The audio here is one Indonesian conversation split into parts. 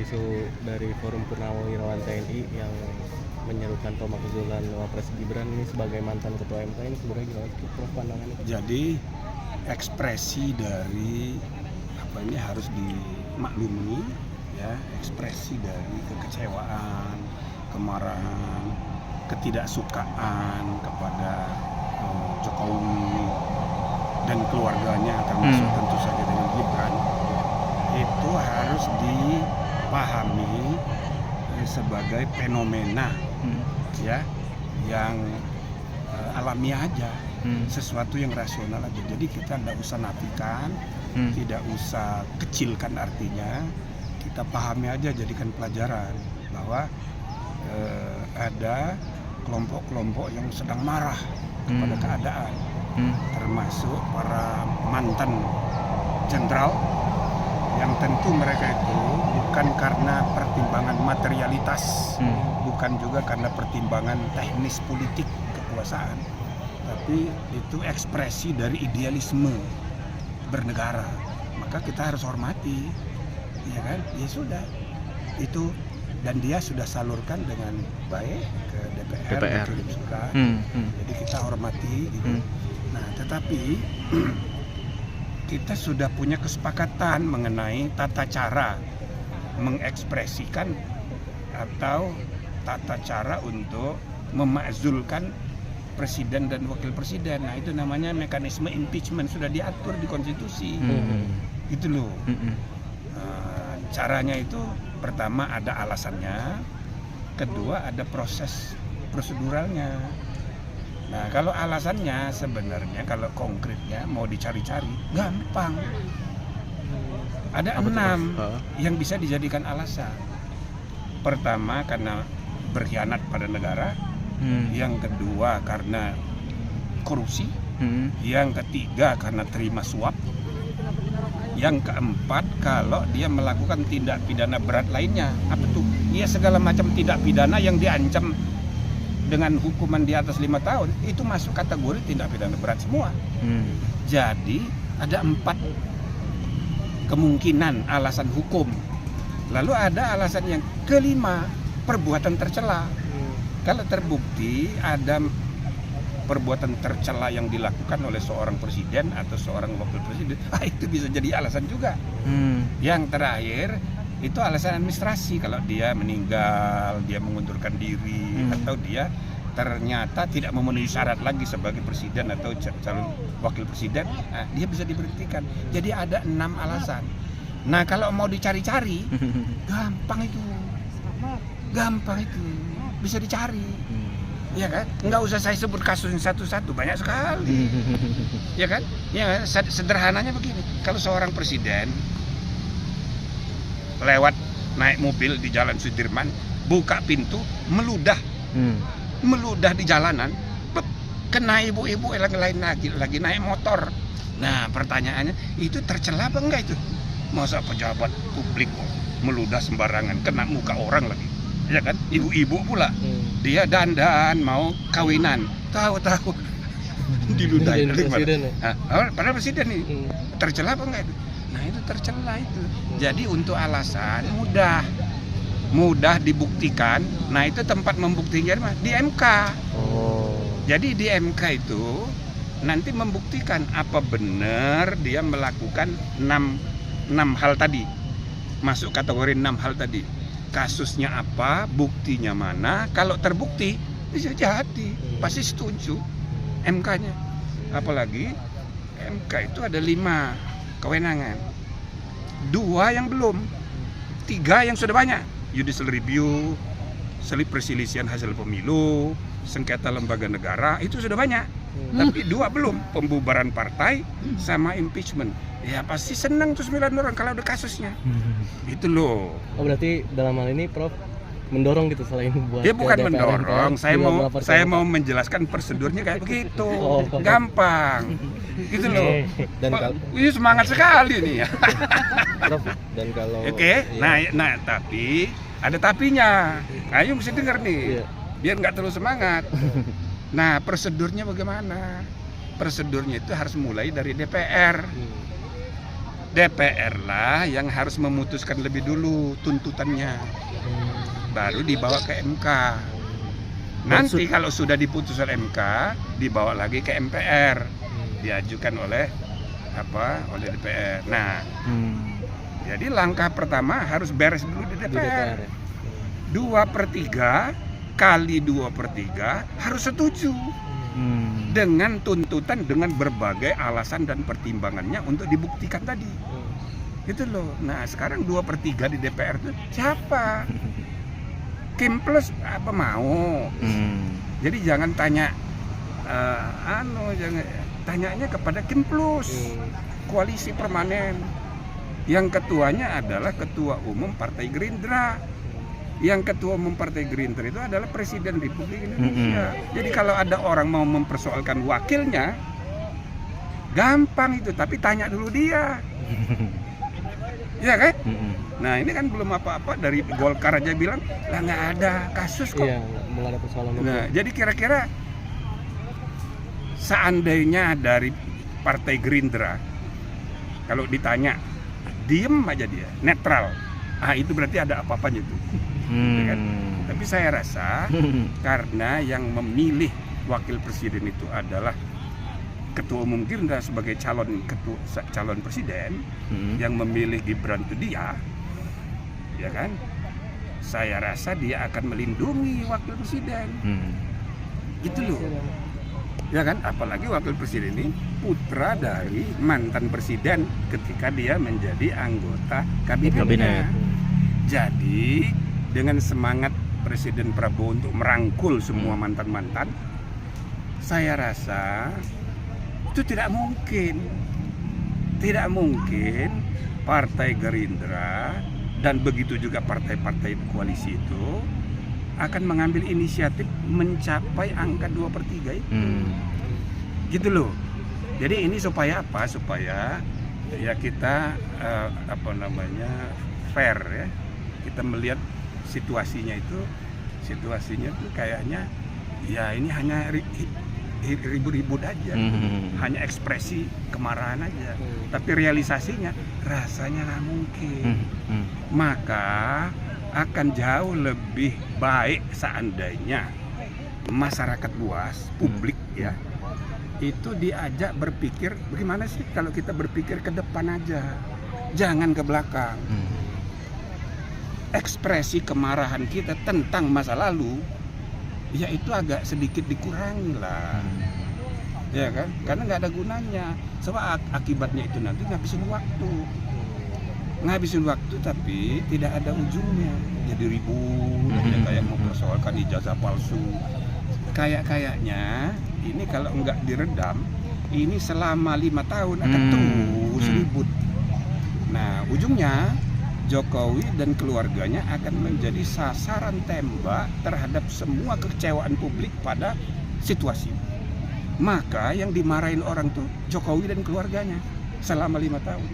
isu dari Forum Purnawirawan TNI yang menyerukan pemakzulan Wapres Gibran ini sebagai mantan Ketua MK ini sebenarnya gimana sih Prof pandangannya? Jadi ekspresi dari apa ini harus dimaklumi ya, ekspresi dari kekecewaan, kemarahan, ketidaksukaan kepada Jokowi dan keluarganya, termasuk tentu saja dengan Gibran, itu harus dipahami sebagai fenomena ya, yang alamiah aja, sesuatu yang rasional aja. Jadi kita tidak usah nafikan, tidak usah kecilkan artinya, kita pahami aja, jadikan pelajaran bahwa ada kelompok-kelompok yang sedang marah kepada keadaan, termasuk para mantan jenderal yang tentu mereka itu bukan karena pertimbangan materialitas, bukan juga karena pertimbangan teknis politik kekuasaan, tapi itu ekspresi dari idealisme bernegara. Maka kita harus hormati, ya kan? Ya sudah, itu, dan dia sudah salurkan dengan baik ke DPR. Kirim surat. Jadi kita hormati gitu. Nah, tetapi kita sudah punya kesepakatan mengenai tata cara mengekspresikan atau tata cara untuk memakzulkan presiden dan wakil presiden. Nah, itu namanya mekanisme impeachment, sudah diatur di konstitusi. Itu loh. Caranya itu pertama ada alasannya, kedua ada proses proseduralnya. Nah, kalau alasannya sebenarnya, kalau konkretnya mau dicari-cari gampang. Ada 6 yang bisa dijadikan alasan. Pertama karena berkhianat pada negara, yang kedua karena korupsi, yang ketiga karena terima suap, yang keempat kalau dia melakukan tindak pidana berat lainnya. Apa tuh? Iya, segala macam tindak pidana yang diancam dengan hukuman di atas 5 tahun itu masuk kategori tindak pidana berat semua. Jadi ada 4 kemungkinan alasan hukum. Lalu ada alasan yang kelima, perbuatan tercela. Kalau terbukti ada perbuatan tercela yang dilakukan oleh seorang presiden atau seorang wakil presiden, itu bisa jadi alasan juga. Yang terakhir itu alasan administrasi, kalau dia meninggal, dia mengundurkan diri, atau dia ternyata tidak memenuhi syarat lagi sebagai presiden atau calon wakil presiden, nah, dia bisa diberhentikan. Jadi ada 6 alasan. Nah, kalau mau dicari-cari, gampang itu, bisa dicari. Ya kan? Nggak usah saya sebut kasusnya satu-satu, banyak sekali. Ya kan? Ya, sederhananya begini, kalau seorang presiden lewat naik mobil di Jalan Sudirman, buka pintu, meludah di jalanan, kena ibu-ibu lain lagi naik motor. Nah, pertanyaannya, itu tercela apa enggak itu? Masa pejabat publik meludah sembarangan, kena muka orang lagi, ya kan? Ibu-ibu pula, dia dandan mau kawinan, tahu-tahu diludahin. Padahal presiden nih, tercela apa enggak itu? Nah, itu tercela itu. Jadi untuk alasan mudah dibuktikan. Nah, itu tempat membuktikan di MK. Jadi di MK itu nanti membuktikan apa benar dia melakukan 6 hal tadi. Masuk kategori 6 hal tadi. Kasusnya apa, buktinya mana. Kalau terbukti bisa jadi, pasti setuju MK-nya. Apalagi MK itu ada 5 kewenangan. 2 yang belum, 3 yang sudah banyak. Judicial review, selip perselisihan hasil pemilu, sengketa lembaga negara, itu sudah banyak. Tapi 2 belum, pembubaran partai sama impeachment. Ya pasti senang tuh 9 orang kalau ada kasusnya. Itu loh. Oh, berarti dalam hal ini Prof mendorong gitu selain buat. Dia bukan mendorong, saya mau menjelaskan prosedurnya kayak begitu. Gampang. Gitu loh. Ini semangat sekali nih ya. Prof, dan kalau nah tapi ada tapinya. Ayo mesti dengar nih. Biar nggak terlalu semangat. Nah, prosedurnya bagaimana? Prosedurnya itu harus mulai dari DPR. DPR lah yang harus memutuskan lebih dulu tuntutannya, baru dibawa ke MK. Nanti kalau sudah diputuskan MK, dibawa lagi ke MPR, diajukan oleh DPR. Nah, jadi langkah pertama harus beres dulu di DPR. 2/3 kali 2/3 harus setuju dengan tuntutan dengan berbagai alasan dan pertimbangannya untuk dibuktikan tadi. Gitu loh. Nah, sekarang 2/3 di DPR itu siapa? Kim Plus apa mau? Jadi jangan tanya jangan tanyanya kepada Kim Plus, koalisi permanen. Yang ketuanya adalah Ketua Umum Partai Gerindra. Yang Ketua Umum Partai Gerindra itu adalah Presiden Republik Indonesia. Jadi kalau ada orang mau mempersoalkan wakilnya, gampang itu, tapi tanya dulu dia. Ya kan? Nah, ini kan belum apa-apa, dari Golkar aja bilang lah nggak ada kasus kok. Iya, mulai ada persoalan. Nah, jadi kira-kira seandainya dari Partai Gerindra kalau ditanya diem aja dia, netral, itu berarti ada apa-apanya itu. Ya kan? Tapi saya rasa karena yang memilih wakil presiden itu adalah Ketua Umum Gerindra sebagai calon presiden, yang memilih Gibran itu dia, ya kan? Saya rasa dia akan melindungi wakil presiden, gitu loh, ya kan? Apalagi wakil presiden ini putra dari mantan presiden ketika dia menjadi anggota kabinetnya. Jadi dengan semangat Presiden Prabowo untuk merangkul semua mantan-mantan, saya rasa itu tidak mungkin Partai Gerindra dan begitu juga partai-partai koalisi itu akan mengambil inisiatif mencapai angka 2/3 itu. Gitu loh. Jadi ini supaya apa? Supaya ya kita fair ya. Kita melihat situasinya itu kayaknya ya ini hanya ribut-ribut aja, hanya ekspresi kemarahan aja, tapi realisasinya rasanya nggak mungkin. Maka akan jauh lebih baik seandainya masyarakat luas, publik ya, itu diajak berpikir bagaimana sih kalau kita berpikir ke depan aja, jangan ke belakang. Ekspresi kemarahan kita tentang masa lalu ya itu agak sedikit dikurangi lah, ya kan? Karena nggak ada gunanya. Sebab akibatnya itu nanti ngabisin waktu, tapi tidak ada ujungnya. Jadi ribut, kayak mempersoalkan ijazah palsu. Kayaknya ini kalau nggak diredam, ini selama 5 tahun akan terus ribut. Nah, ujungnya Jokowi dan keluarganya akan menjadi sasaran tembak terhadap semua kekecewaan publik pada situasi. Maka yang dimarahin orang tuh Jokowi dan keluarganya selama 5 tahun.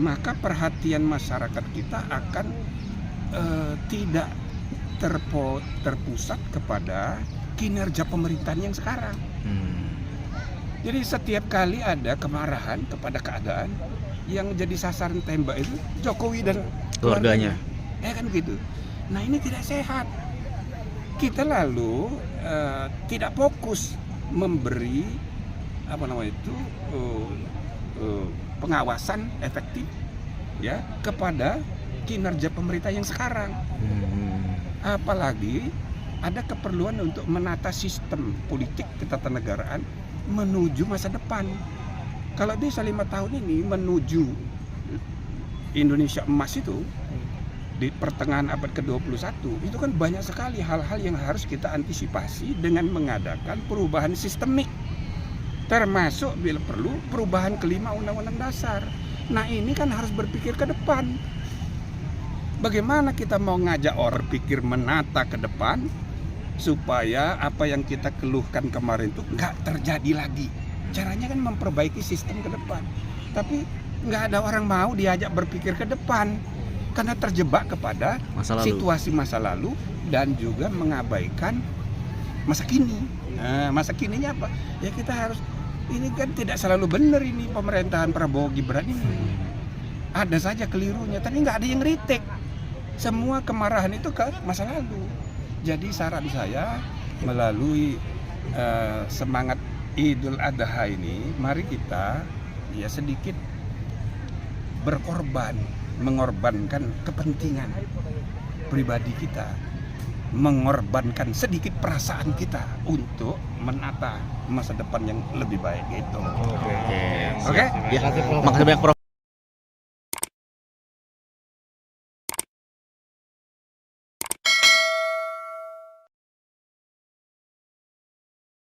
Maka perhatian masyarakat kita akan tidak terpusat kepada kinerja pemerintahan yang sekarang. Jadi setiap kali ada kemarahan kepada keadaan, yang jadi sasaran tembak itu Jokowi dan keluarganya. Ya kan gitu. Nah, ini tidak sehat. Kita lalu tidak fokus memberi pengawasan efektif ya kepada kinerja pemerintah yang sekarang. Apalagi ada keperluan untuk menata sistem politik ketatanegaraan menuju masa depan. Kalau bisa 5 tahun ini menuju Indonesia emas itu di pertengahan abad ke-21, itu kan banyak sekali hal-hal yang harus kita antisipasi dengan mengadakan perubahan sistemik, termasuk bila perlu perubahan kelima Undang-Undang Dasar. Nah, ini kan harus berpikir ke depan. Bagaimana kita mau ngajak orang berpikir menata ke depan supaya apa yang kita keluhkan kemarin itu nggak terjadi lagi. Caranya kan memperbaiki sistem ke depan, tapi nggak ada orang mau diajak berpikir ke depan karena terjebak kepada situasi masa lalu dan juga mengabaikan masa kini. Nah, masa kininya apa? Ya kita harus, ini kan tidak selalu benar ini pemerintahan Prabowo Gibran ini. ada saja kelirunya, tapi nggak ada yang retake. Semua kemarahan itu ke masa lalu. Jadi saran saya melalui semangat Idul Adha ini, mari kita ya sedikit berkorban, mengorbankan kepentingan pribadi kita, mengorbankan sedikit perasaan kita untuk menata masa depan yang lebih baik itu. Oke. Oke? Ya, makasih banyak Prof.